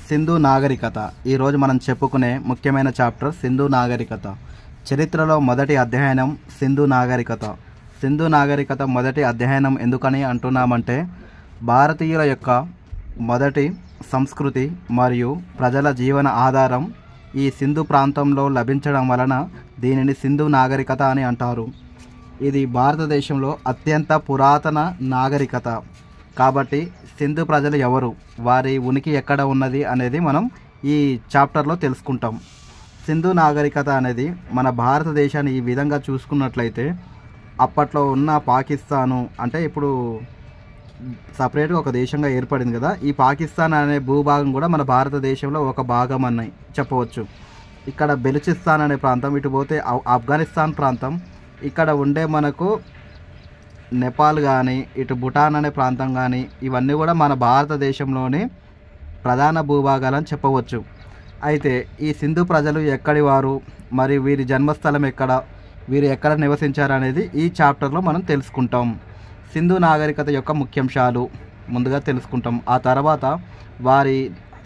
సింధు నాగరికత. ఈరోజు మనం చెప్పుకునే ముఖ్యమైన చాప్టర్ సింధు నాగరికత. చరిత్రలో మొదటి అధ్యయనం సింధు నాగరికత. సింధు నాగరికత మొదటి అధ్యయనం ఎందుకని అంటున్నామంటే, భారతీయుల యొక్క మొదటి సంస్కృతి మరియు ప్రజల జీవన ఆధారం ఈ సింధు ప్రాంతంలో లభించడం వలన దీనిని సింధు నాగరికత అని అంటారు. ఇది భారతదేశంలో అత్యంత పురాతన నాగరికత. కాబట్టి సింధు ప్రజలు ఎవరు, వారి ఉనికి ఎక్కడ ఉన్నది అనేది మనం ఈ చాప్టర్లో తెలుసుకుంటాం. సింధు నాగరికత అనేది మన భారతదేశాన్ని ఈ విధంగా చూసుకున్నట్లయితే, అప్పట్లో ఉన్న పాకిస్తాను అంటే ఇప్పుడు సపరేట్గా ఒక దేశంగా ఏర్పడింది కదా, ఈ పాకిస్తాన్ అనే భూభాగం కూడా మన భారతదేశంలో ఒక భాగం అని చెప్పవచ్చు. ఇక్కడ బెలుచిస్తాన్ అనే ప్రాంతం, ఇటు పోతే ఆఫ్ఘనిస్తాన్ ప్రాంతం, ఇక్కడ ఉండే మనకు నేపాల్ కానీ, ఇటు భూటాన్ అనే ప్రాంతం కానీ, ఇవన్నీ కూడా మన భారతదేశంలోని ప్రధాన భూభాగాలని చెప్పవచ్చు. అయితే ఈ సింధు ప్రజలు ఎక్కడి వారు, మరి వీరి జన్మస్థలం ఎక్కడ, వీరు ఎక్కడ నివసించారు అనేది ఈ చాప్టర్లో మనం తెలుసుకుంటాం. సింధు నాగరికత యొక్క ముఖ్యాంశాలు ముందుగా తెలుసుకుంటాం. ఆ తర్వాత వారి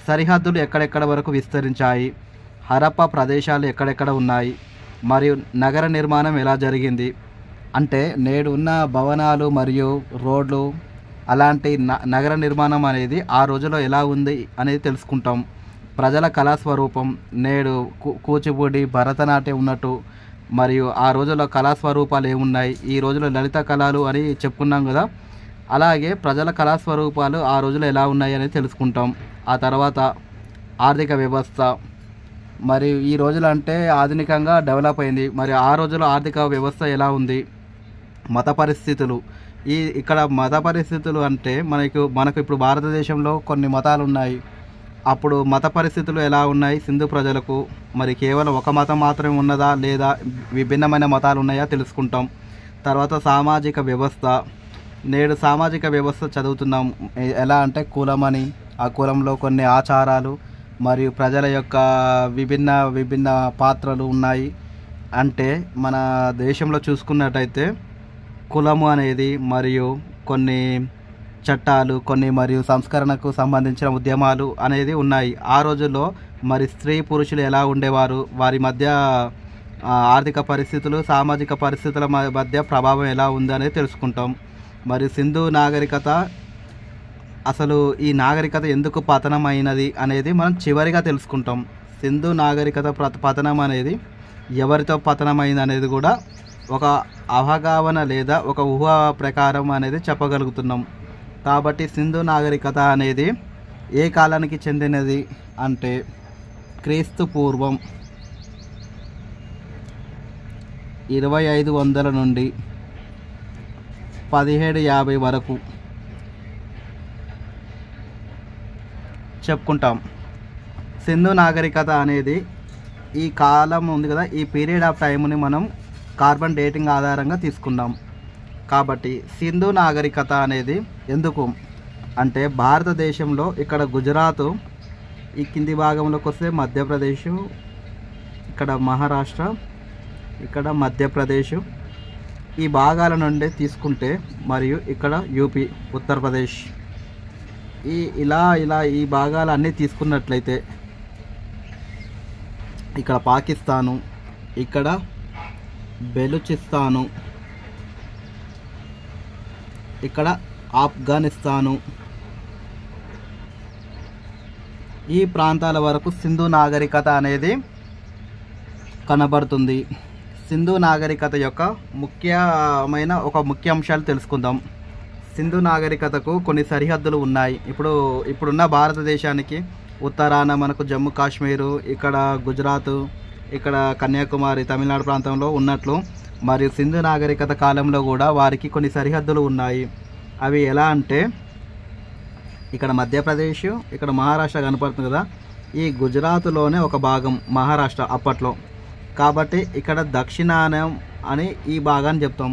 సరిహద్దులు ఎక్కడెక్కడ వరకు విస్తరించాయి, హరప్పా ప్రదేశాలు ఎక్కడెక్కడ ఉన్నాయి, మరియు నగర నిర్మాణం ఎలా జరిగింది, అంటే నేడు ఉన్న భవనాలు మరియు రోడ్లు అలాంటి నగర నిర్మాణం అనేది ఆ రోజుల్లో ఎలా ఉంది అనేది తెలుసుకుంటాం. ప్రజల కళాస్వరూపం, నేడు కూచిపూడి, భరతనాట్యం ఉన్నట్టు, మరియు ఆ రోజుల్లో కళాస్వరూపాలు ఏమున్నాయి, ఈ రోజుల్లో లలిత కళలు అని చెప్పుకున్నాం కదా, అలాగే ప్రజల కళాస్వరూపాలు ఆ రోజుల్లో ఎలా ఉన్నాయి అనేది తెలుసుకుంటాం. ఆ తర్వాత ఆర్థిక వ్యవస్థ, మరి ఈ రోజులు అంటే ఆధునికంగా డెవలప్ అయింది, మరి ఆ రోజుల్లో ఆర్థిక వ్యవస్థ ఎలా ఉంది, మత పరిస్థితులు. ఇక్కడ మత పరిస్థితులు అంటే మనకు ఇప్పుడు భారతదేశంలో కొన్ని మతాలు ఉన్నాయి, అప్పుడు మత పరిస్థితులు ఎలా ఉన్నాయి సింధు ప్రజలకు, మరి కేవలం ఒక మతం మాత్రమే ఉన్నదా లేదా విభిన్నమైన మతాలు ఉన్నాయా తెలుసుకుంటాం. తర్వాత సామాజిక వ్యవస్థ, నేడు సామాజిక వ్యవస్థ చదువుతున్నాం. ఎలా అంటే కులం అని, ఆ కులంలో కొన్ని ఆచారాలు మరియు ప్రజల యొక్క విభిన్న పాత్రలు ఉన్నాయి. అంటే మన దేశంలో చూసుకున్నట్టయితే కులము అనేది మరియు కొన్ని చట్టాలు, కొన్ని మరియు సంస్కరణకు సంబంధించిన ఉద్యమాలు అనేది ఉన్నాయి. ఆ రోజుల్లో మరి స్త్రీ పురుషులు ఎలా ఉండేవారు, వారి మధ్య ఆర్థిక పరిస్థితులు, సామాజిక పరిస్థితుల మధ్య ప్రభావం ఎలా ఉంది అనేది తెలుసుకుంటాం. మరి సింధు నాగరికత, అసలు ఈ నాగరికత ఎందుకు పతనమైనది అనేది మనం చివరిగా తెలుసుకుంటాం. సింధు నాగరికత పతనం అనేది ఎవరితో పతనమైంది అనేది కూడా ఒక అవగాహన లేదా ఒక ఊహా ప్రకారం అనేది చెప్పగలుగుతున్నాం. కాబట్టి సింధు నాగరికత అనేది ఏ కాలానికి చెందినది అంటే క్రీస్తు పూర్వం 2500 నుండి 1750 వరకు చెప్పుకుంటాం. సింధు నాగరికత అనేది ఈ కాలం ఉంది కదా, ఈ పీరియడ్ ఆఫ్ టైంని మనం కార్బన్ డేటింగ్ ఆధారంగా తీసుకున్నాం. కాబట్టి సింధు నాగరికత అనేది ఎందుకు అంటే, భారతదేశంలో ఇక్కడ గుజరాత్, ఈ కింది భాగంలోకి వస్తే మధ్యప్రదేశ్, ఇక్కడ మహారాష్ట్ర, ఇక్కడ మధ్యప్రదేశ్, ఈ భాగాల నుండి తీసుకుంటే, మరియు ఇక్కడ యూపీ, ఉత్తరప్రదేశ్, ఇలా ఈ భాగాలన్నీ తీసుకున్నట్లయితే ఇక్కడ పాకిస్తాను, ఇక్కడ బెలుచిస్తాను, ఇక్కడ ఆఫ్ఘనిస్తాను, ఈ ప్రాంతాల వరకు సింధు నాగరికత అనేది కనబడుతుంది. సింధు నాగరికత యొక్క ముఖ్యాంశాలు తెలుసుకుందాం. సింధు నాగరికతకు కొన్ని సరిహద్దులు ఉన్నాయి. ఇప్పుడున్న భారతదేశానికి ఉత్తరాన మనకు జమ్మూ కాశ్మీరు, ఇక్కడ గుజరాత్, ఇక్కడ కన్యాకుమారి, తమిళనాడు ప్రాంతంలో ఉన్నట్లు, మరియు సింధు నాగరికత కాలంలో కూడా వారికి కొన్ని సరిహద్దులు ఉన్నాయి. అవి ఎలా అంటే, ఇక్కడ మధ్యప్రదేశ్, ఇక్కడ మహారాష్ట్ర కనపడుతుంది కదా, ఈ గుజరాత్లోనే ఒక భాగం మహారాష్ట్ర అప్పట్లో. కాబట్టి ఇక్కడ దక్షిణానం అని ఈ భాగాన్ని చెప్తాం.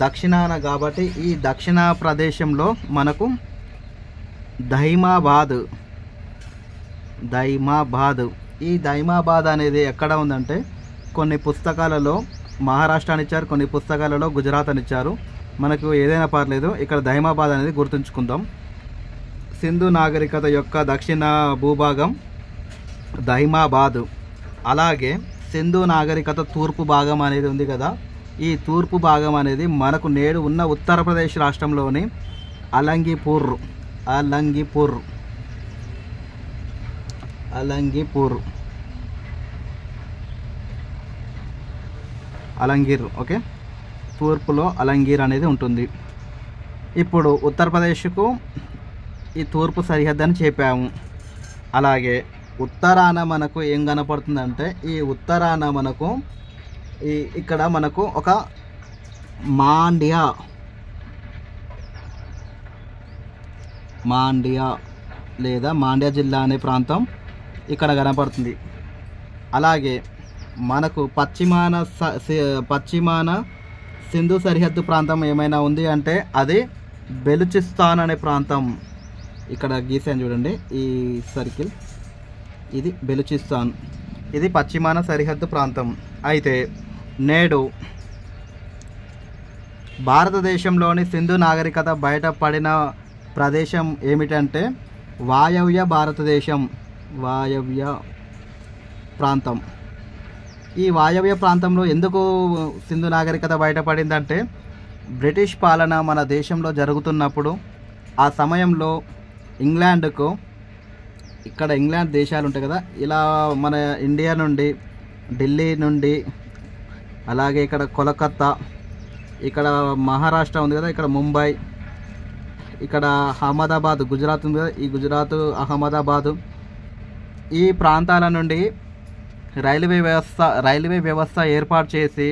దక్షిణాన కాబట్టి ఈ దక్షిణ ప్రదేశంలో మనకు దైమాబాద్, ఈ దైమాబాద్ అనేది ఎక్కడ ఉందంటే, కొన్ని పుస్తకాలలో మహారాష్ట్ర అని ఇచ్చారు, కొన్ని పుస్తకాలలో గుజరాత్ అని ఇచ్చారు. మనకు ఏదైనా పర్లేదు, ఇక్కడ దైమాబాద్ అనేది గుర్తుంచుకుందాం. సింధు నాగరికత యొక్క దక్షిణ భూభాగం దైమాబాద్. అలాగే సింధు నాగరికత తూర్పు భాగం అనేది ఉంది కదా, ఈ తూర్పు భాగం అనేది మనకు నేడు ఉన్న ఉత్తరప్రదేశ్ రాష్ట్రంలోని అలంగిపూర్ అలంగిర్, ఓకే, తూర్పులో అలంగిర్ అనేది ఉంటుంది. ఇప్పుడు ఉత్తరప్రదేశ్కు ఈ తూర్పు సరిహద్దు అని చెప్పాము. అలాగే ఉత్తరాన మనకు ఏం కనపడుతుందంటే, ఈ ఉత్తరాన మనకు ఇక్కడ మనకు ఒక మాండ్యా లేదా మాండ్యా జిల్లా అనే ప్రాంతం ఇక్కడ కనపడుతుంది. అలాగే మనకు పశ్చిమాన సింధు సరిహద్దు ప్రాంతం ఏమైనా ఉంది అంటే అది బెలుచిస్తాన్ అనే ప్రాంతం. ఇక్కడ గీసాను చూడండి, ఈ సర్కిల్, ఇది బెలుచిస్తాన్, ఇది పశ్చిమాన సరిహద్దు ప్రాంతం. అయితే నేడు భారతదేశంలోని సింధు నాగరికత బయటపడిన ప్రదేశం ఏమిటంటే వాయవ్య భారతదేశం, వాయవ్య ప్రాంతం. ఈ వాయవ్య ప్రాంతంలో ఎందుకు సింధు నాగరికత బయటపడిందంటే, బ్రిటిష్ పాలన మన దేశంలో జరుగుతున్నప్పుడు ఆ సమయంలో ఇంగ్లాండ్కు, ఇక్కడ ఇంగ్లాండ్ దేశాలు ఉంటాయి కదా, ఇలా మన ఇండియా నుండి, ఢిల్లీ నుండి, అలాగే ఇక్కడ కోలకత్తా, ఇక్కడ మహారాష్ట్ర ఉంది కదా, ఇక్కడ ముంబై, ఇక్కడ అహ్మదాబాద్ గుజరాత్ ఉంది కదా, ఈ గుజరాత్ అహ్మదాబాదు, ఈ ప్రాంతాల నుండి రైల్వే వ్యవస్థ ఏర్పాటు చేసి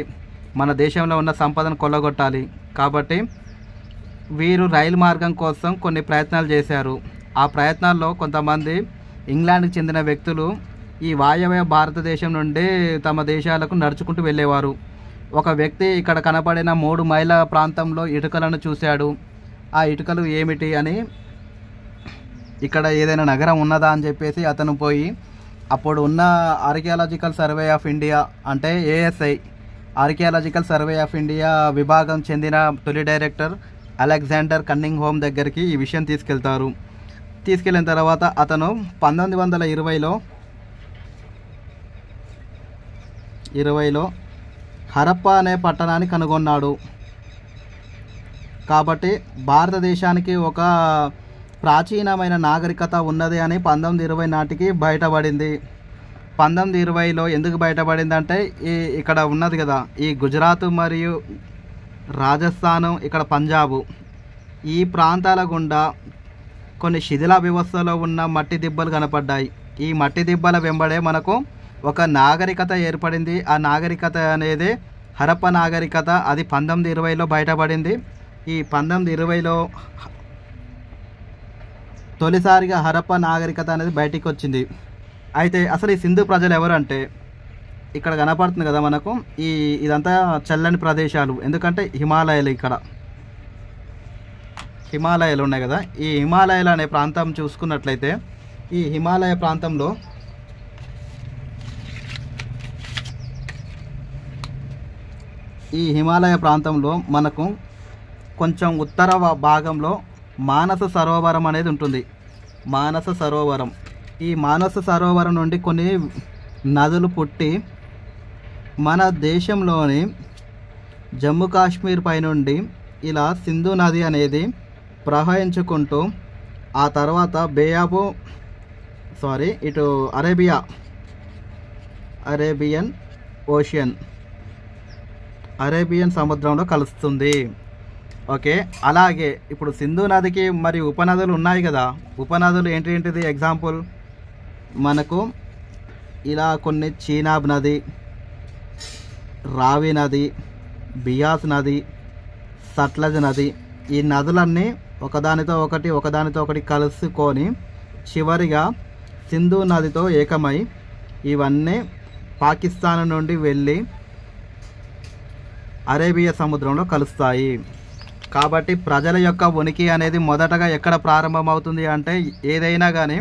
మన దేశంలో ఉన్న సంపదను కొల్లగొట్టాలి. కాబట్టి వీరు రైలు మార్గం కోసం కొన్ని ప్రయత్నాలు చేశారు. ఆ ప్రయత్నాల్లో కొంతమంది ఇంగ్లాండ్కి చెందిన వ్యక్తులు ఈ వాయవ్య భారతదేశం నుండి తమ దేశాలకు నడుచుకుంటూ వెళ్ళేవారు. ఒక వ్యక్తి ఇక్కడ కనపడిన 3 మైళ్ళ ప్రాంతంలో ఇటుకలను చూశాడు. ఆ ఇటుకలు ఏమిటి అని, ఇక్కడ ఏదైనా నగరం ఉన్నదా అని చెప్పేసి అతను పోయి, అప్పుడు ఉన్న ఆర్కియాలజికల్ సర్వే ఆఫ్ ఇండియా అంటే ASI, archaeological survey of India విభాగం చెందిన తొలి డైరెక్టర్ అలెగ్జాండర్ కన్నింగ్హామ్ దగ్గరికి ఈ విషయం తీసుకెళ్తారు. తీసుకెళ్ళిన తర్వాత అతను 1920లో హరప్పా అనే పట్టణాన్ని కనుగొన్నాడు. కాబట్టి భారతదేశానికి ఒక ప్రాచీనమైన నాగరికత ఉన్నది అని 1920 నాటికి బయటపడింది. 1920లో ఎందుకు బయటపడిందంటే, ఇక్కడ ఉన్నది కదా, ఈ గుజరాత్ మరియు రాజస్థాను, ఇక్కడ పంజాబు, ఈ ప్రాంతాల గుండా కొన్ని శిథిల వ్యవస్థలో ఉన్న మట్టి దిబ్బలు కనపడ్డాయి. ఈ మట్టి దిబ్బల వెంబడే మనకు ఒక నాగరికత ఏర్పడింది. ఆ నాగరికత అనేది హరప్ప నాగరికత. అది 1920లో బయటపడింది. ఈ 1920లో తొలిసారిగా హరప్ప నాగరికత అనేది బయటికి వచ్చింది. అయితే అసలు ఈ సింధు ప్రజలు ఎవరంటే, ఇక్కడ కనపడుతుంది కదా మనకు, ఇదంతా చల్లని ప్రదేశాలు, ఎందుకంటే హిమాలయాలు, ఇక్కడ హిమాలయాలు ఉన్నాయి కదా. ఈ హిమాలయాలు అనే ప్రాంతం చూసుకున్నట్లయితే, ఈ హిమాలయ ప్రాంతంలో మనకు కొంచెం ఉత్తర భాగంలో మానస సరోవరం అనేది ఉంటుంది. మానస సరోవరం, ఈ మానస సరోవరం నుండి కొన్ని నదులు పుట్టి మన దేశంలోని జమ్మూ కాశ్మీర్ పైనుండి ఇలా సింధు నది అనేది ప్రవహించుకుంటూ ఆ తర్వాత ఇటు అరేబియన్ సముద్రంలో కలుస్తుంది. ఓకే, అలాగే ఇప్పుడు సింధు నదికి మరి ఉపనదులు ఉన్నాయి కదా. ఉపనదులు ఏంటిది ఎగ్జాంపుల్, మనకు ఇలా కొన్ని చీనాబ్ నది, రావి నది, బియాస్ నది, సట్లజ్ నది, ఈ నదులన్నీ ఒకదానితో ఒకటి కలుసుకొని చివరిగా సింధు నదితో ఏకమై ఇవన్నీ పాకిస్తాన్ నుండి వెళ్ళి అరేబియా సముద్రంలో కలుస్తాయి. కాబట్టి ప్రజల యొక్క ఉనికి అనేది మొదటగా ఎక్కడ ప్రారంభమవుతుంది అంటే, ఏదైనా కానీ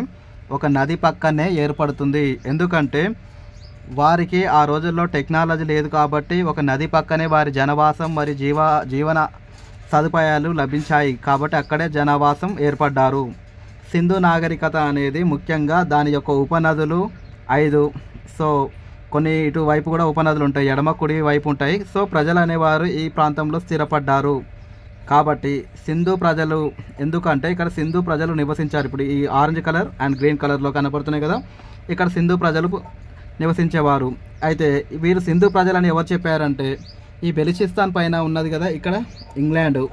ఒక నది పక్కనే ఏర్పడుతుంది. ఎందుకంటే వారికి ఆ రోజుల్లో టెక్నాలజీ లేదు కాబట్టి ఒక నది పక్కనే వారి జనవాసం మరి జీవన సదుపాయాలు లభించాయి. కాబట్టి అక్కడే జనవాసం ఏర్పడ్డారు. సింధు నాగరికత అనేది ముఖ్యంగా దాని యొక్క ఉపనదులు 5. సో కొన్ని ఇటువైపు కూడా ఉపనదులు ఉంటాయి, ఎడమ కుడి వైపు ఉంటాయి. సో ప్రజలు అనేవారు ఈ ప్రాంతంలో స్థిరపడ్డారు. కాబట్టి సింధు ప్రజలు ఎందుకంటే ఇక్కడ సింధు ప్రజలు నివసించారు. ఇప్పుడు ఈ ఆరెంజ్ కలర్ అండ్ గ్రీన్ కలర్లో కనపడుతున్నాయి కదా, ఇక్కడ సింధు ప్రజలు నివసించేవారు. అయితే వీరు సింధు ప్రజలని ఎవరు చెప్పారంటే ఈ బెలిచిస్తాన్ పైన ఉన్నది కదా ఇక్కడ ఇంగ్లాండు.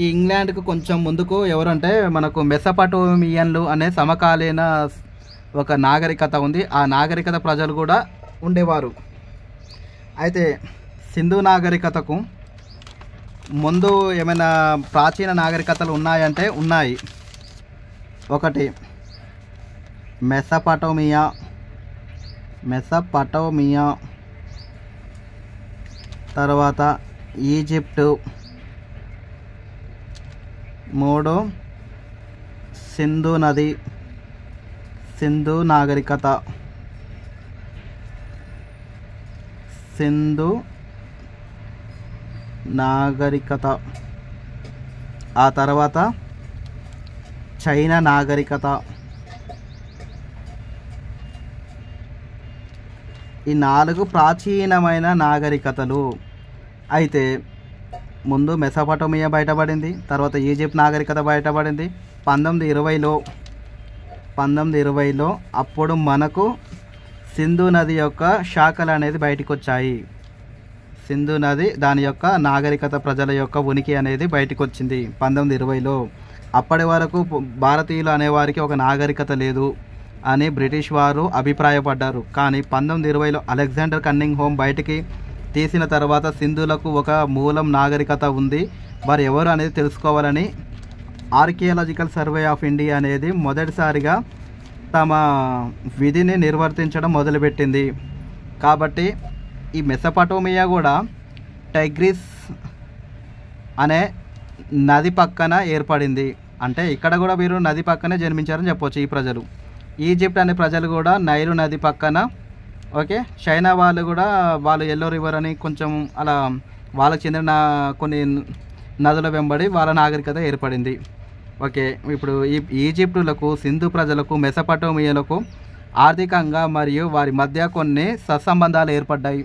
ఈ ఇంగ్లాండ్కు కొంచెం ముందుకు ఎవరంటే మనకు మెసపటోమియన్లు అనే సమకాలీన ఒక నాగరికత ఉంది. ఆ నాగరికత ప్రజలు కూడా ఉండేవారు. అయితే సింధు నాగరికతకు ముందు ఏమైనా ప్రాచీన నాగరికతలు ఉన్నాయంటే ఉన్నాయి. ఒకటి మెసపటోమియా, తర్వాత ఈజిప్టు, 3 సింధు నాగరికత. ఆ తర్వాత చైనా నాగరికత. ఈ 4 ప్రాచీనమైన నాగరికతలు. అయితే ముందు మెసపటోమియా బయటపడింది, తర్వాత ఈజిప్ట్ నాగరికత బయటపడింది 1920లో. అప్పుడు మనకు సింధు నది యొక్క శాఖలు అనేది బయటకు వచ్చాయి. సింధు నది దాని యొక్క నాగరికత ప్రజల యొక్క ఉనికి అనేది బయటకు వచ్చింది 1920లో. అప్పటి వరకు భారతీయులు అనేవారికి ఒక నాగరికత లేదు అని బ్రిటిష్ వారు అభిప్రాయపడ్డారు. కానీ 1920లో అలెగ్జాండర్ కన్నింగ్ హోమ్ బయటికి తీసిన తర్వాత సింధులకు ఒక మూలం నాగరికత ఉంది, వారు ఎవరు అనేది తెలుసుకోవాలని ఆర్కియాలజికల్ సర్వే ఆఫ్ ఇండియా అనేది మొదటిసారిగా తమ విధిని నిర్వర్తించడం మొదలుపెట్టింది. కాబట్టి ఈ మెసపటోమియా కూడా టైగ్రిస్ అనే నది పక్కన ఏర్పడింది. అంటే ఇక్కడ కూడా వీరు నది పక్కనే జన్మించారని చెప్పవచ్చు ఈ ప్రజలు. ఈజిప్ట్ అనే ప్రజలు కూడా నైలు నది పక్కన. ఓకే, చైనా వాళ్ళు కూడా ఎల్లో రివర్ అని కొంచెం అలా వాళ్ళకి చెందిన కొన్ని నదుల వెంబడి వాళ్ళ నాగరికత ఏర్పడింది. ఓకే, ఇప్పుడు ఈ ఈజిప్టులకు, సింధు ప్రజలకు, మెసపటోమియాలకు ఆర్థికంగా మరియు వారి మధ్య కొన్ని సత్సంబంధాలు ఏర్పడ్డాయి.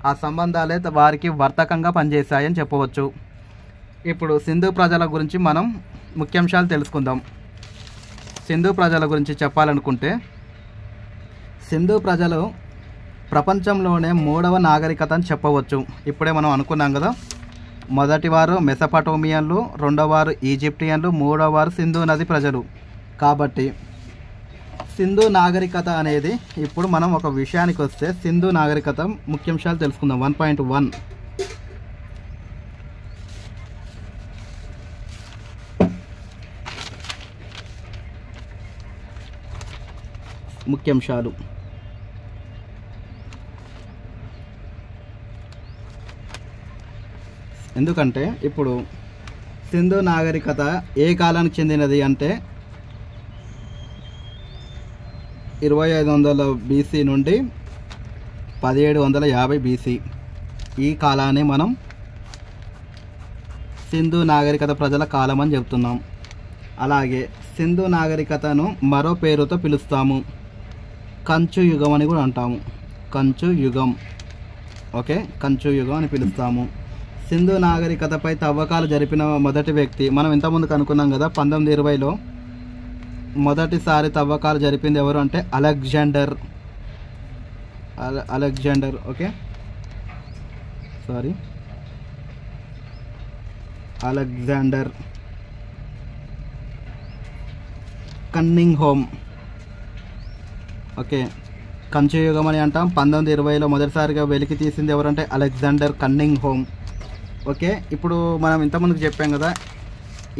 ఆ సంబంధాలే వారికి వర్తకంగా పనిచేశాయని చెప్పవచ్చు. ఇప్పుడు సింధు ప్రజల గురించి మనం ముఖ్యాంశాలు తెలుసుకుందాం. సింధు ప్రజల గురించి చెప్పాలనుకుంటే, సింధు ప్రజలు ప్రపంచంలోనే 3వ నాగరికత అని చెప్పవచ్చు. ఇప్పుడే మనం అనుకున్నాం కదా, మొదటి వారు మెసపటోమియన్లు, 2వ వారు ఈజిప్టియన్లు, 3వ వారు సింధు నది ప్రజలు. కాబట్టి సింధు నాగరికత అనేది ఇప్పుడు మనం ఒక విషయానికి వస్తే సింధు నాగరికత ముఖ్యాంశాలు తెలుసుకుందాం. 1.1 ముఖ్యాంశాలు. ఎందుకంటే ఇప్పుడు సింధు నాగరికత ఏ కాలానికి చెందినది అంటే 2500 BC నుండి 1750 BC. ఈ కాలాన్ని మనం సింధు నాగరికత ప్రజల కాలం అని చెప్తున్నాం. అలాగే సింధు నాగరికతను మరో పేరుతో పిలుస్తాము, కంచు యుగం అని కూడా అంటాము. కంచు యుగం. ఓకే, కంచు యుగం అని పిలుస్తాము. సింధు నాగరికతపై తవ్వకాలు జరిపిన మొదటి వ్యక్తి మనం ఇంతకుముందుకు అనుకున్నాం కదా, 1920లో మొదటిసారి తవ్వకాలు జరిపింది ఎవరు అంటే Alexander. Okay, Alexander cunning home. Okay, కంచు యుగం అని అంటాం. 1920లో మొదటిసారిగా వెలికి తీసింది ఎవరంటే అలెగ్జాండర్ కన్నింగ్ హోమ్. ఓకే, ఇప్పుడు మనం ఇంతకుముందుకు చెప్పాం కదా,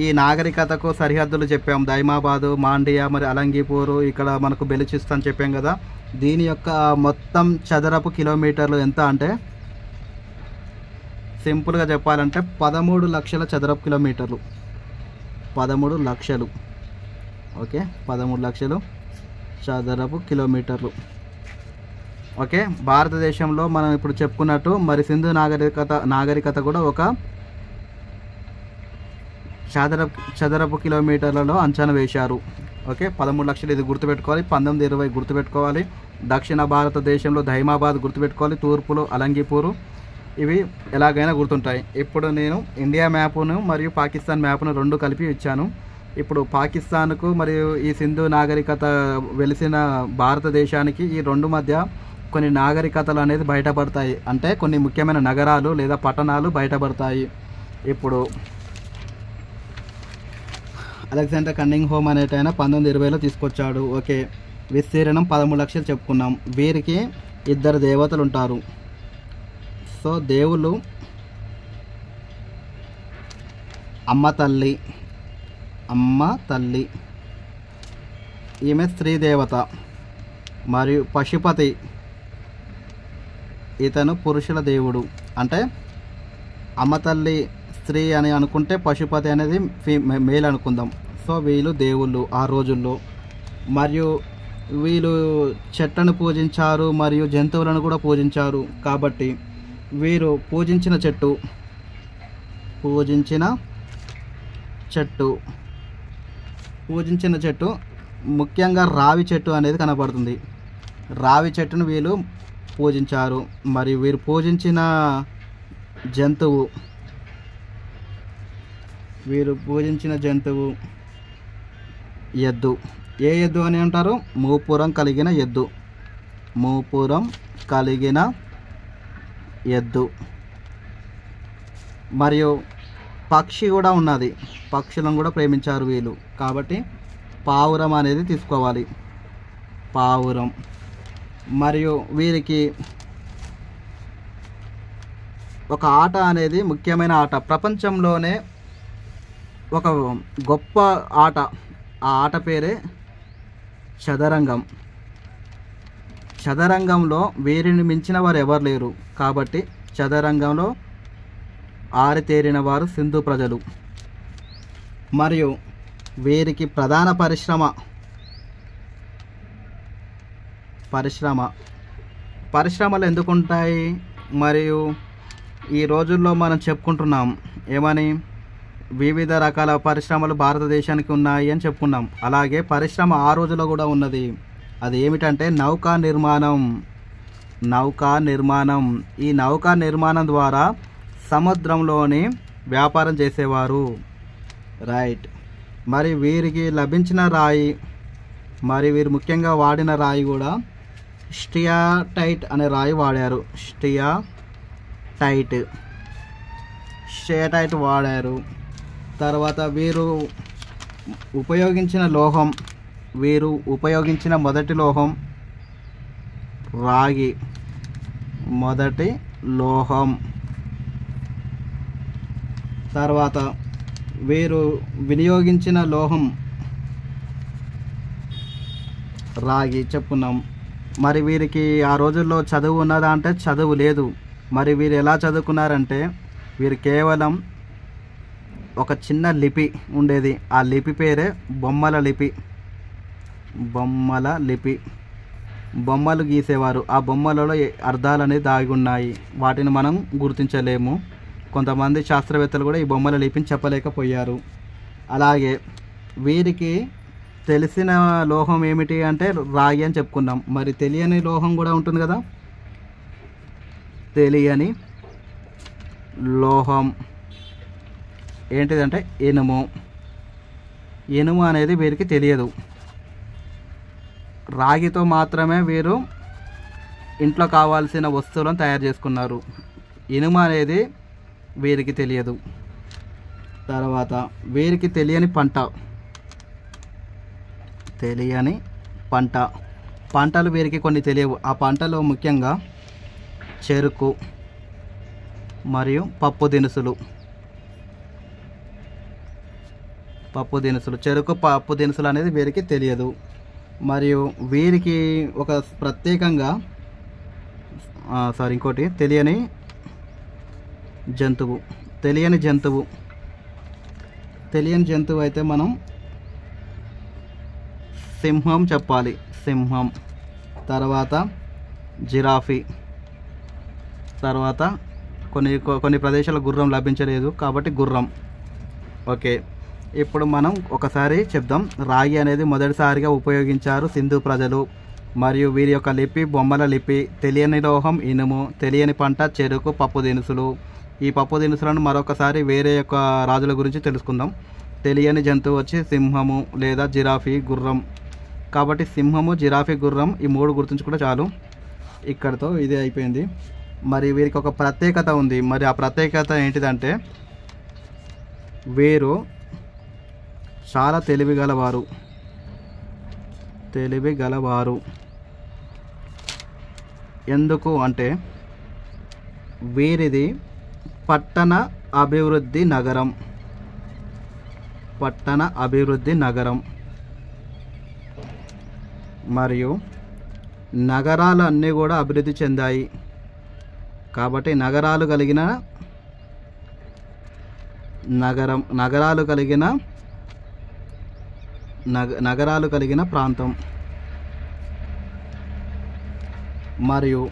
ఈ నాగరికతకు సరిహద్దులు చెప్పాం, దైమాబాదు, మాండియా, మరి అలంగీపూరు, ఇక్కడ మనకు బెలుచిస్తాన్ చెప్పాం కదా. దీని యొక్క మొత్తం చదరపు కిలోమీటర్లు ఎంత అంటే సింపుల్గా చెప్పాలంటే 13 లక్షల చదరపు కిలోమీటర్లు. 13 లక్షలు. ఓకే, 13 లక్షలు చదరపు కిలోమీటర్లు. ఓకే, భారతదేశంలో మనం ఇప్పుడు చెప్పుకున్నట్టు మరి సింధు నాగరికత కూడా ఒక చదరపు కిలోమీటర్లలో అంచనా వేశారు. ఓకే, 13 లక్షలు ఇది గుర్తుపెట్టుకోవాలి. 1920 గుర్తుపెట్టుకోవాలి. దక్షిణ భారతదేశంలో ధైమాబాద్ గుర్తుపెట్టుకోవాలి. తూర్పులో అలంగిపూరు. ఇవి ఎలాగైనా గుర్తుంటాయి. ఇప్పుడు నేను ఇండియా మ్యాప్ను మరియు పాకిస్తాన్ మ్యాప్ను రెండు కలిపి ఇచ్చాను. ఇప్పుడు పాకిస్తాన్కు మరియు ఈ సింధు నాగరికత వెలిసిన భారతదేశానికి ఈ రెండు మధ్య కొన్ని నాగరికతలు అనేది బయటపడతాయి. అంటే కొన్ని ముఖ్యమైన నగరాలు లేదా పట్టణాలు బయటపడతాయి. ఇప్పుడు అలెగ్జాండర్ కన్నింగ్ హోమ్ అనేటైనా 1920లో తీసుకొచ్చాడు. ఓకే, విస్తీర్ణం 13 లక్షలు చెప్పుకున్నాం. వీరికి 2 దేవతలు ఉంటారు. సో దేవుళ్ళు అమ్మ తల్లి, ఈమె స్త్రీ దేవత. మరియు పశుపతి, ఇతను పురుషుల దేవుడు. అంటే అమ్మ తల్లి స్త్రీ అని అనుకుంటే పశుపతి అనేది మేల్ అనుకుందాం. సో వీళ్ళు దేవుళ్ళు ఆ రోజుల్లో. మరియు వీళ్ళు చెట్లను పూజించారు మరియు జంతువులను కూడా పూజించారు. కాబట్టి వీరు పూజించిన చెట్టు ముఖ్యంగా రావి చెట్టు అనేది కనబడుతుంది. రావి చెట్టును వీళ్ళు పూజించారు. మరియు వీరు పూజించిన జంతువు ఎద్దు. ఏ ఎద్దు అని అంటారు? మూపురం కలిగిన ఎద్దు. మరియు పక్షి కూడా ఉన్నది. పక్షులను కూడా ప్రేమించారు వీళ్ళు. కాబట్టి పావురం అనేది తీసుకోవాలి. పావురం. మరియు వీరికి ఒక ఆట అనేది ముఖ్యమైన ఆట. ప్రపంచంలోనే ఒక గొప్ప ఆట. ఆ ఆట పేరే చదరంగం. చదరంగంలో వీరిని మించిన వారు ఎవరు లేరు. కాబట్టి చదరంగంలో ఆరితేరిన వారు సింధు ప్రజలు. మరియు వీరికి ప్రధాన పరిశ్రమలు ఎందుకు ఉంటాయి? మరియు ఈ రోజుల్లో మనం చెప్పుకుంటున్నాం ఏమని? వివిధ రకాల పరిశ్రమలు భారతదేశానికి ఉన్నాయి అని చెప్పుకున్నాం. అలాగే పరిశ్రమ ఆ రోజుల్లో కూడా ఉన్నది. అది ఏమిటంటే నౌకా నిర్మాణం. ఈ నౌకా నిర్మాణం ద్వారా సముద్రంలోని వ్యాపారం చేసేవారు. రైట్. మరి వీరికి లభించిన రాయి, మరి వీరు ముఖ్యంగా వాడిన రాయి కూడా స్టియాటైట్ అనే రాయి వాడారు. స్టియాటైట్ వాడారు. తర్వాత వీరు ఉపయోగించిన మొదటి లోహం రాగి. తర్వాత వీరు వినియోగించిన లోహం రాగి చెప్పుకున్నాం. మరి వీరికి ఆ రోజుల్లో చదువు ఉన్నదా అంటే చదువు లేదు. మరి వీరు ఎలా చదువుకున్నారంటే వీరు కేవలం ఒక చిన్న లిపి ఉండేది. ఆ లిపి పేరే బొమ్మల లిపి. బొమ్మలు గీసేవారు. ఆ బొమ్మలలో అర్థాలు అనేది దాగి ఉన్నాయి. వాటిని మనం గుర్తించలేము. కొంతమంది శాస్త్రవేత్తలు కూడా ఈ బొమ్మల లిపిని చెప్పలేకపోయారు. అలాగే వీరికి తెలిసిన లోహం ఏమిటి అంటే రాగి అని చెప్పుకున్నాం. మరి తెలియని లోహం కూడా ఉంటుంది కదా. తెలియని లోహం ఏంటిదంటే ఇనుము అనేది వీరికి తెలియదు. రాగితో మాత్రమే వీరు ఇంట్లో కావాల్సిన వస్తువులను తయారు చేసుకున్నారు. ఇనుము అనేది వీరికి తెలియదు. తర్వాత వీరికి తెలియని పంటలు వీరికి కొన్ని తెలియవు. ఆ పంటలో ముఖ్యంగా చెరుకు మరియు పప్పు దినుసులు. చెరుకు పప్పు దినుసులు అనేది వీరికి తెలియదు. మరియు వీరికి ఒక ప్రత్యేకంగా ఇంకోటి తెలియని జంతువు అయితే మనం సింహం చెప్పాలి. తర్వాత జిరాఫీ. తర్వాత కొన్ని ప్రదేశాల గుర్రం లభించలేదు కాబట్టి గుర్రం. ఓకే, ఇప్పుడు మనం ఒకసారి చెప్దాం. రాగి అనేది మొదటిసారిగా ఉపయోగించారు సింధు ప్రజలు. మరియు వీరి యొక్క లిపి బొమ్మల లిపి. తెలియని లోహం ఇనుము. తెలియని పంట చెరుకు. పప్పు దినుసులు. ఈ పప్పు దినుసులను మరొకసారి వేరే యొక్క రాజుల గురించి తెలుసుకుందాం. తెలియని జంతువు వచ్చి సింహము లేదా జిరాఫీ, గుర్రం. కాబట్టి సింహము, జిరాఫీ, గుర్రం ఈ మూడు గుర్తుంచుకుంటే చాలు. ఇక్కడితో ఇది అయిపోయింది. మరి వీరికి ఒక ప్రత్యేకత ఉంది. మరి ఆ ప్రత్యేకత ఏంటిదంటే వీరు చాలా తెలివిగలవారు. ఎందుకు అంటే వీరిది పట్టణ అభివృద్ధి నగరం. మరియు నగరాలు అన్నీ కూడా అభివృద్ధి చెందాయి. కాబట్టి నగరాలు కలిగిన ప్రాంతం. మరియు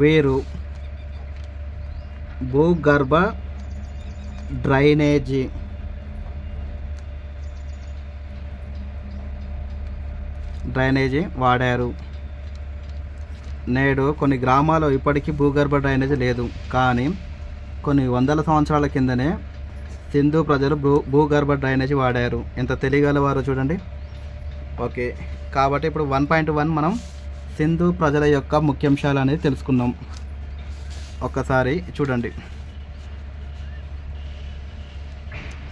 వీరు భూగర్భ డ్రైనేజీ వాడారు. నేడు కొన్ని గ్రామాల్లో ఇప్పటికీ భూగర్భ డ్రైనేజీ లేదు. కానీ కొన్ని వందల సంవత్సరాల కిందనే సింధు ప్రజలు భూగర్భ డ్రైనేజీ వాడారు. ఎంత తెలియగలవారో చూడండి. ఓకే, కాబట్టి ఇప్పుడు 1.1 మనం సింధు ప్రజల యొక్క ముఖ్యాంశాలు అనేది తెలుసుకుందాం. ఒక్కసారి చూడండి.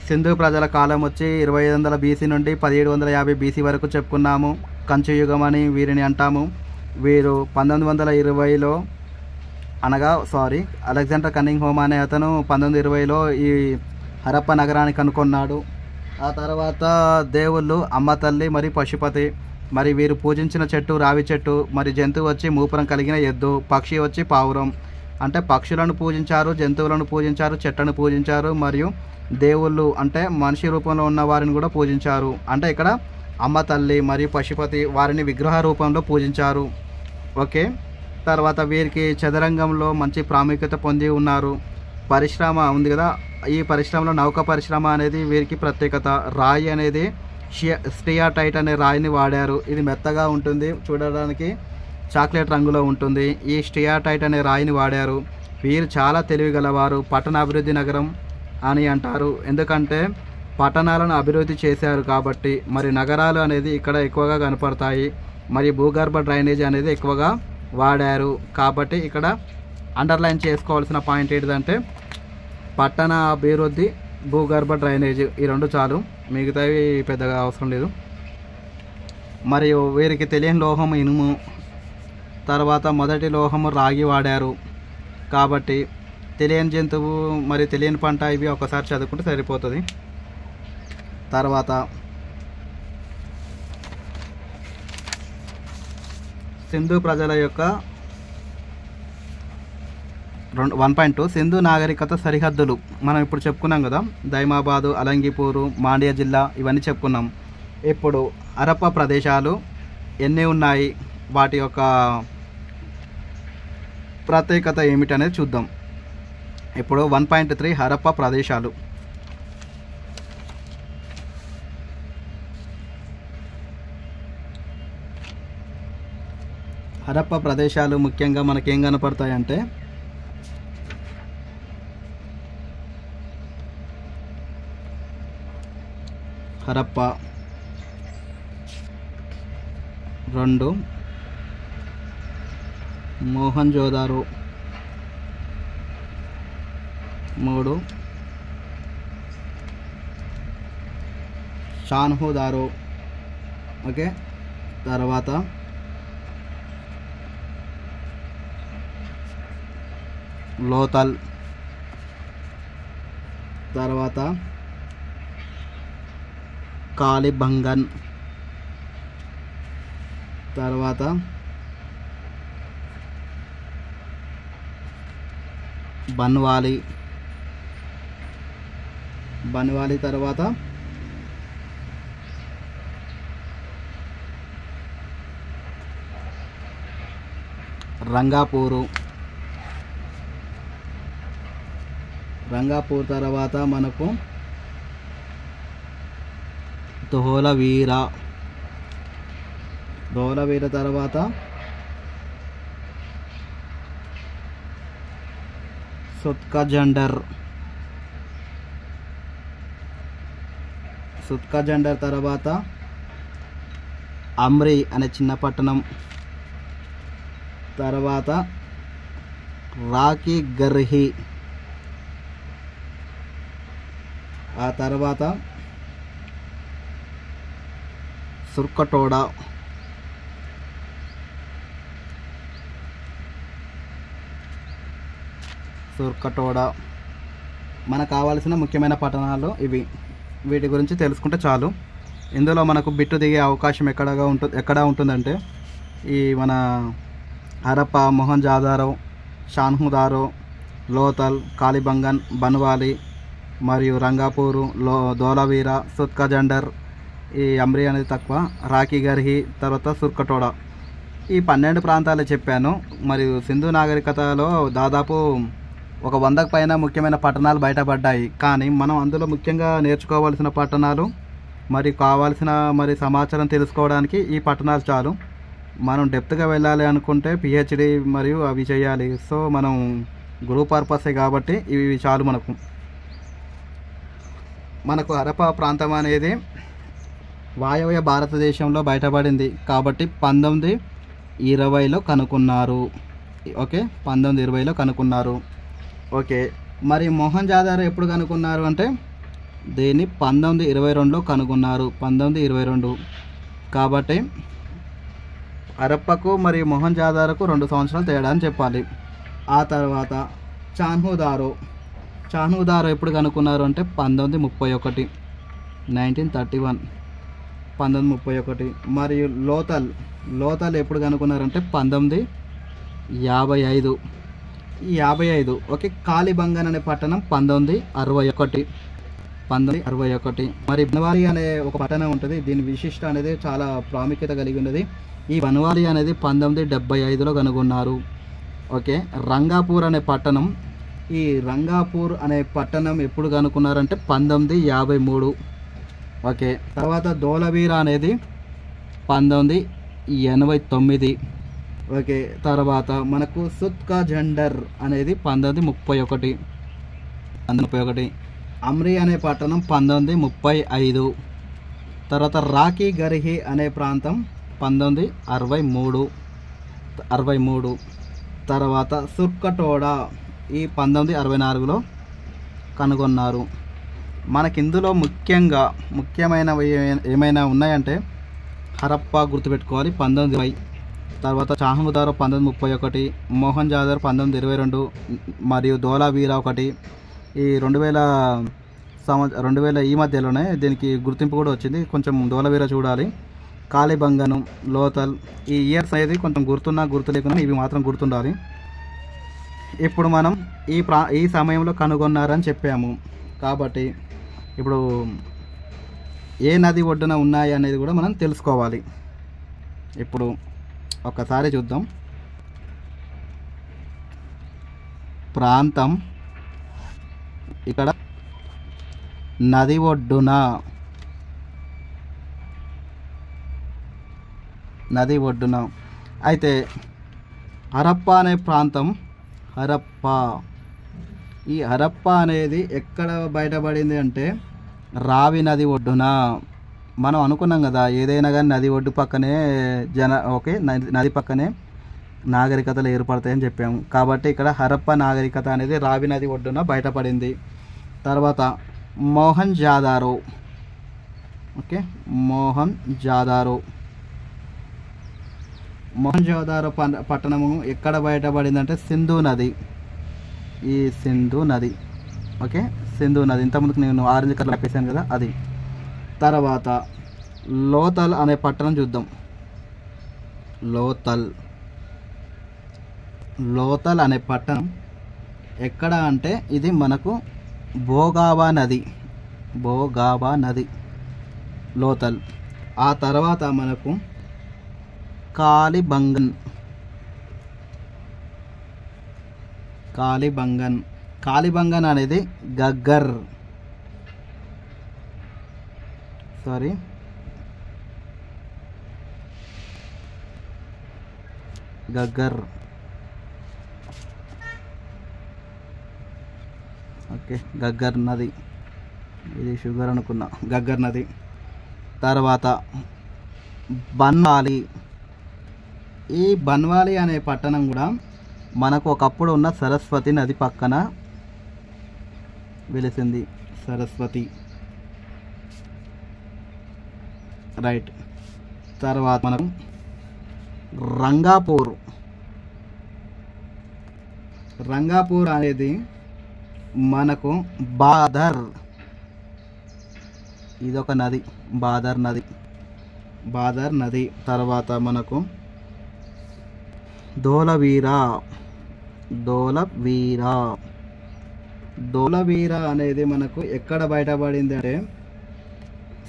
సింధు ప్రజల కాలం వచ్చి 2500 బీసీ నుండి 1750 బీసీ వరకు చెప్పుకున్నాము. కంచు యుగం అని వీరిని అంటాము. వీరు 1920లో అలెగ్జాండర్ కన్నింగ్హామ్ అనే అతను 1920లో ఈ హరప్ప నగరాన్ని కనుగొన్నాడు. ఆ తర్వాత దేవుళ్ళు అమ్మ తల్లి మరి పశుపతి. మరి వీరు పూజించిన చెట్టు రావి చెట్టు. మరి జంతువు వచ్చి మూపురం కలిగిన ఎద్దు. పక్షి వచ్చి పావురం. అంటే పక్షులను పూజించారు, జంతువులను పూజించారు, చెట్లను పూజించారు. మరియు దేవుళ్ళు అంటే మనిషి రూపంలో ఉన్న వారిని కూడా పూజించారు. అంటే ఇక్కడ అమ్మ తల్లి మరియు పశుపతి వారిని విగ్రహ రూపంలో పూజించారు. ఓకే, తర్వాత వీరికి చదరంగంలో మంచి ప్రాముఖ్యత పొంది ఉన్నారు. పరిశ్రమ ఉంది కదా, ఈ పరిశ్రమలో నౌక పరిశ్రమ అనేది వీరికి ప్రత్యేకత. రాయి అనేది స్టియాటైట్ అనే రాయిని వాడారు. ఇది మెత్తగా ఉంటుంది, చూడడానికి చాక్లెట్ రంగులో ఉంటుంది. ఈ స్టియాటైట్ అనే రాయిని వాడారు. వీరు చాలా తెలివిగలవారు. పట్టణాభివృద్ధి నగరం అని అంటారు, ఎందుకంటే పట్టణాలను అభివృద్ధి చేశారు కాబట్టి. మరి నగరాలు అనేది ఇక్కడ ఎక్కువగా కనపడతాయి. మరి భూగర్భ డ్రైనేజ్ అనేది ఎక్కువగా వాడారు. కాబట్టి ఇక్కడ అండర్లైన్ చేసుకోవాల్సిన పాయింట్ ఏంటిదంటే పట్టణ అభివృద్ధి, భూగర్భ డ్రైనేజ్, ఈ రెండు చాలు, మిగతావి పెద్దగా అవసరం లేదు. మరియు వీరికి తెలియని లోహం ఇనుము. తర్వాత మొదటి లోహము రాగి వాడారు. కాబట్టి తెలియని జంతువు మరి తెలియని పంట ఇవి ఒకసారి చదువుకుంటే సరిపోతుంది. తర్వాత సింధు ప్రజల యొక్క 1.2 సింధు నాగరికత సరిహద్దులు. మనం ఇప్పుడు చెప్పుకున్నాం కదా, దైమాబాదు, అలంగిపూరు, మాండ్య జిల్లా ఇవన్నీ చెప్పుకున్నాం. ఇప్పుడు హరప్ప ప్రదేశాలు ఎన్ని ఉన్నాయి, వాటి యొక్క ప్రత్యేకత ఏమిటనేది చూద్దాం. ఇప్పుడు 1.3 హరప్ప ప్రదేశాలు. హరప్ప ప్రదేశాలు ముఖ్యంగా మనకేం కనపడతాయంటే హరప్ప 2, మోహన్జోదారో 3, షాన్హుదారో. ఓకే, తర్వాత లోతల్. తర్వాత కాలిబంగన్. తర్వాత బన్వాలి. తర్వాత రంగాపూర్. తర్వాత మనకు ధోలవీర. ధోలవీర తర్వాత సుత్కజండర్. సుత్కజండర్ తర్వాత అమ్రి అనే చిన్న పట్టణం. తర్వాత రాకీ గర్హి. ఆ తర్వాత సుర్కటోడా. సుర్కటోడా. మనకు కావాల్సిన ముఖ్యమైన పట్టణాలు ఇవి. వీటి గురించి తెలుసుకుంటే చాలు. ఇందులో మనకు బిట్టు దిగే అవకాశం ఎక్కడ ఉంటుందంటే ఈ మన హరప్ప, మొహంజాదారో, షాన్హుదారో, లోతల్, కాలిబంగన్, బన్వాలి మరియు రంగాపూరు, ధోలవీర, సుత్కజండర్, ఈ అమ్రి అనేది తక్కువ, రాకీ గర్హి, తర్వాత సుర్కటోడా. ఈ 12 ప్రాంతాలు చెప్పాను. మరియు సింధు నాగరికతలో దాదాపు ఒక 100కు పైన ముఖ్యమైన పట్టణాలు బయటపడ్డాయి. కానీ మనం అందులో ముఖ్యంగా నేర్చుకోవాల్సిన పట్టణాలు మరి కావాల్సిన సమాచారం తెలుసుకోవడానికి ఈ పట్టణాలు చాలు. మనం డెప్త్గా వెళ్ళాలి అనుకుంటే పిహెచ్డి మరియు అవి చేయాలి. సో మనం గ్రూప్ పర్పసే కాబట్టి ఇవి చాలు. మనకు హరప్ప ప్రాంతం అనేది వాయవ్య భారతదేశంలో బయటపడింది కాబట్టి 1920లో కనుక్కున్నారు. ఓకే, 1920లో కనుక్కున్నారు. ఓకే, మరి మొహంజాదారో ఎప్పుడు కనుక్కున్నారు అంటే దీన్ని 1922లో కనుగొన్నారు. 1922. కాబట్టి హరప్పకు మరియు మొహంజాదారోకు 2 సంవత్సరాలు తేడా అని చెప్పాలి. ఆ తర్వాత చాన్హుదారో. చాన్హుదారో ఎప్పుడు కనుక్కున్నారు అంటే 1931, 1931, 1931. మరియు లోతల్ ఎప్పుడు కనుక్కున్నారంటే 1955. ఈ 55. ఓకే, కాలిబంగన్ అనే పట్టణం 1961. మరి బన్వాలి అనే ఒక పట్టణం ఉంటుంది. దీని విశిష్ట అనేది చాలా ప్రాముఖ్యత కలిగి ఉన్నది. ఈ బన్వాలి అనేది 1975లో కనుగొన్నారు. ఓకే, రంగాపూర్ అనే పట్టణం. ఈ రంగాపూర్ అనే పట్టణం ఎప్పుడు కనుక్కున్నారంటే 1953. ఓకే, తర్వాత ధోలవీర అనేది 1989. ఓకే, తర్వాత మనకు సుత్కజండర్ అనేది 1931. అమ్రి అనే పట్టణం 1935. తర్వాత రాకీ గర్హి అనే ప్రాంతం 1963. తర్వాత సుర్కటోడా ఈ 1964లో కనుగొన్నారు. మనకి ఇందులో ముఖ్యమైనవి ఏమైనా ఉన్నాయంటే హరప్ప గుర్తుపెట్టుకోవాలి 1920. తర్వాత చాన్హుదారో 1931, మొహంజాదారో 1922 మరియు ధోలవీర 1. ఈ 2000 ఈ మధ్యలోనే దీనికి గుర్తింపు కూడా వచ్చింది. కొంచెం ధోలవీర చూడాలి. కాలిబంగను, లోతల్, ఈ ఇయర్స్ అనేది కొంచెం గుర్తు లేకున్నా ఇవి మాత్రం గుర్తుండాలి. ఇప్పుడు మనం ఈ సమయంలో కనుగొన్నారని చెప్పాము కాబట్టి ఇప్పుడు ఏ నది ఒడ్డున ఉన్నాయి అనేది కూడా మనం తెలుసుకోవాలి. ఇప్పుడు ఒకసారి చూద్దాం. ప్రాంతం ఇక్కడ నది ఒడ్డున అయితే హరప్ప అనే ప్రాంతం ఈ హరప్ప అనేది ఎక్కడ బయటపడింది అంటే రావి నది ఒడ్డున. మనం అనుకున్నాం కదా ఏదైనా కానీ నది ఒడ్డు పక్కనే నది పక్కనే నాగరికతలు ఏర్పడతాయని చెప్పాము. కాబట్టి ఇక్కడ హరప్ప నాగరికత అనేది రావి నది ఒడ్డున బయటపడింది. తర్వాత మొహంజాదారో. ఓకే, మొహంజాదారో పట్టణము ఎక్కడ బయటపడిందంటే సింధు నది. ఈ సింధు నది. ఓకే, సింధు నది. ఇంతకుముందుకు నేను ఆరెంజ్ కలర్ చెప్పేసాను కదా అది. తర్వాత లోతల్ అనే పట్టణం చూద్దాం. లోతల్ అనే పట్టణం ఎక్కడ అంటే ఇది మనకు భోగావా నది లోతల్. ఆ తర్వాత మనకు కాలిబంగన్ అనేది గగ్గర్. ఓకే, గగ్గర్ నది. ఇది షుగర్ అనుకున్నా. గగ్గర్ నది. తర్వాత బన్వాలి. ఈ బన్వాలి అనే పట్టణం కూడా మనకు ఒకప్పుడు ఉన్న సరస్వతి నది పక్కన వెలిసింది. సరస్వతి, రైట్. తర్వాత మనకు రంగాపూర్. రంగాపూర్ అనేది మనకు బాదర్, ఇదొక నది, బాదర్ నది. బాదర్ నది. తర్వాత మనకు ధోలవీరా. ధోలవీరా. ధోలవీరా అనేది మనకు ఎక్కడ బయటపడింది అంటే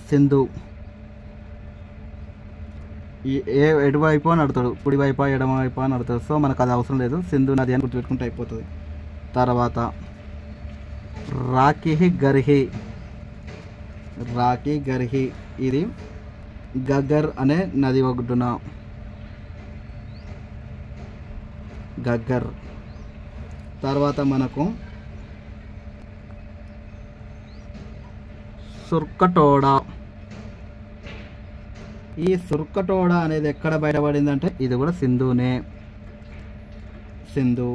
సింధు. ఎటువైపు అని అడుగుతాడు, కుడివైపు ఎడమవైపు అని అడుగుతాడు. సో మనకు అది అవసరం లేదు, సింధు నది అని గుర్తుపెట్టుకుంటే అయిపోతుంది. తర్వాత రాఖీ గర్హి. రాఖీ గర్హి ఇది గగ్గర్ అనే నది ఒడ్డున. గగ్గర్. తర్వాత మనకు సుర్కటోడా. ఈ సుర్కటోడా అనేది ఎక్కడ బయటపడిందంటే ఇది కూడా సింధునే, సింధు.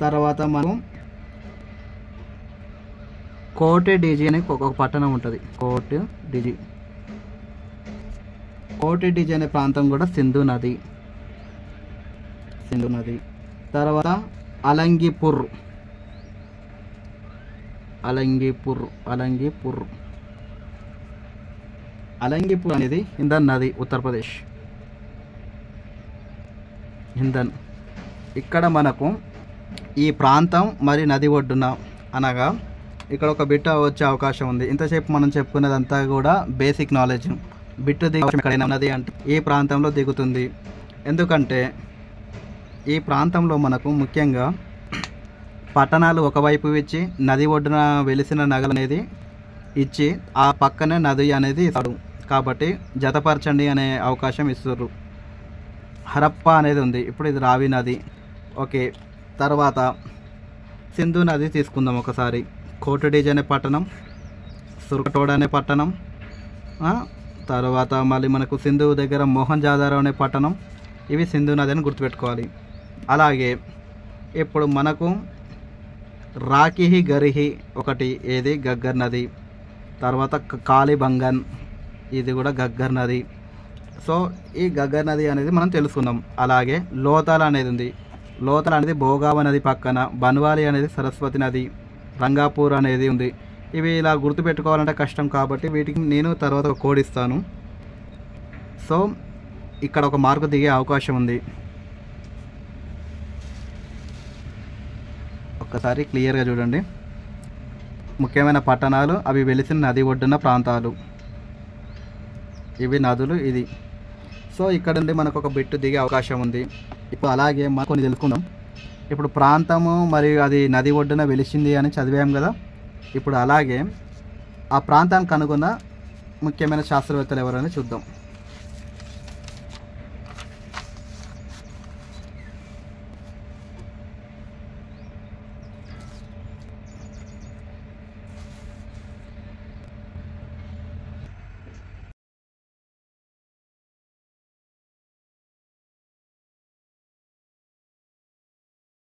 తర్వాత మనం కోటె డిజి అనే ఒక పట్టణం ఉంటుంది. కోటె డిజి. కోటె డిజి అనే ప్రాంతం కూడా సింధు నది, సింధు నది. తర్వాత అలంగిపూర్. అలంగిపూర్. అలంగిపూర్. అలంగిపూర్ అనేది హిందన్ నది, ఉత్తరప్రదేశ్. హిందన్. ఇక్కడ మనకు ఈ ప్రాంతం మరి నది ఒడ్డున అనగా ఇక్కడ ఒక బిట్ వచ్చే అవకాశం ఉంది. ఇంతసేపు మనం చెప్పుకున్నదంతా కూడా బేసిక్ నాలెడ్జ్. బిట్టు దిగు ఎక్కడైనా నది అంటే ఈ ప్రాంతంలో దిగుతుంది. ఎందుకంటే ఈ ప్రాంతంలో మనకు ముఖ్యంగా పట్టణాలు ఒకవైపు ఇచ్చి నది ఒడ్డున వెలిసిన నగలు అనేది ఇచ్చి ఆ పక్కనే నది అనేది ఇస్తాడు. కాబట్టి జతపరచండి అనే అవకాశం ఇస్తారు. హరప్ప అనేది ఉంది, ఇప్పుడు ఇది రావి నది. ఓకే. తర్వాత సింధు నది తీసుకుందాం ఒకసారి. కోటడిజ్ అనే పట్టణం, సుర్కటోడా అనే పట్టణం, తర్వాత మళ్ళీ మనకు సింధు దగ్గర మోహన్జాదారో అనే పట్టణం. ఇవి సింధు నది అని గుర్తుపెట్టుకోవాలి. అలాగే ఇప్పుడు మనకు రాఖీ గర్హి ఒకటి, ఏది గగ్గర్ నది. తర్వాత కాళీబంగన్, ఇది కూడా గగ్గర్ నది. సో ఈ గగ్గర్ నది అనేది మనం తెలుసుకున్నాం. అలాగే లోతాల్ అనేది ఉంది. లోతాల్ అనేది భోగావ నది పక్కన. బన్వాలి అనేది సరస్వతి నది. రంగాపూర్ అనేది ఉంది. ఇవి ఇలా గుర్తుపెట్టుకోవాలంటే కష్టం కాబట్టి వీటికి నేను తర్వాత ఒక కోడ్ ఇస్తాను. సో ఇక్కడ ఒక మార్కు దిగే అవకాశం ఉంది. ఒక్కసారి క్లియర్గా చూడండి. ముఖ్యమైన పట్టణాలు, అవి వెలిసిన నది ఒడ్డున ప్రాంతాలు, ఇవి నదులు, ఇది. సో ఇక్కడ నుండి మనకు ఒక బిట్టు దిగే అవకాశం ఉంది. ఇప్పుడు అలాగే మనం కొన్ని తెలుసుకుందాం. ఇప్పుడు ప్రాంతము మరియు అది నది ఒడ్డున వెలిసింది అని చదివాం కదా. ఇప్పుడు అలాగే ఆ ప్రాంతానికి కనుగొన్న ముఖ్యమైన శాస్త్రవేత్తలు ఎవరైనా చూద్దాం.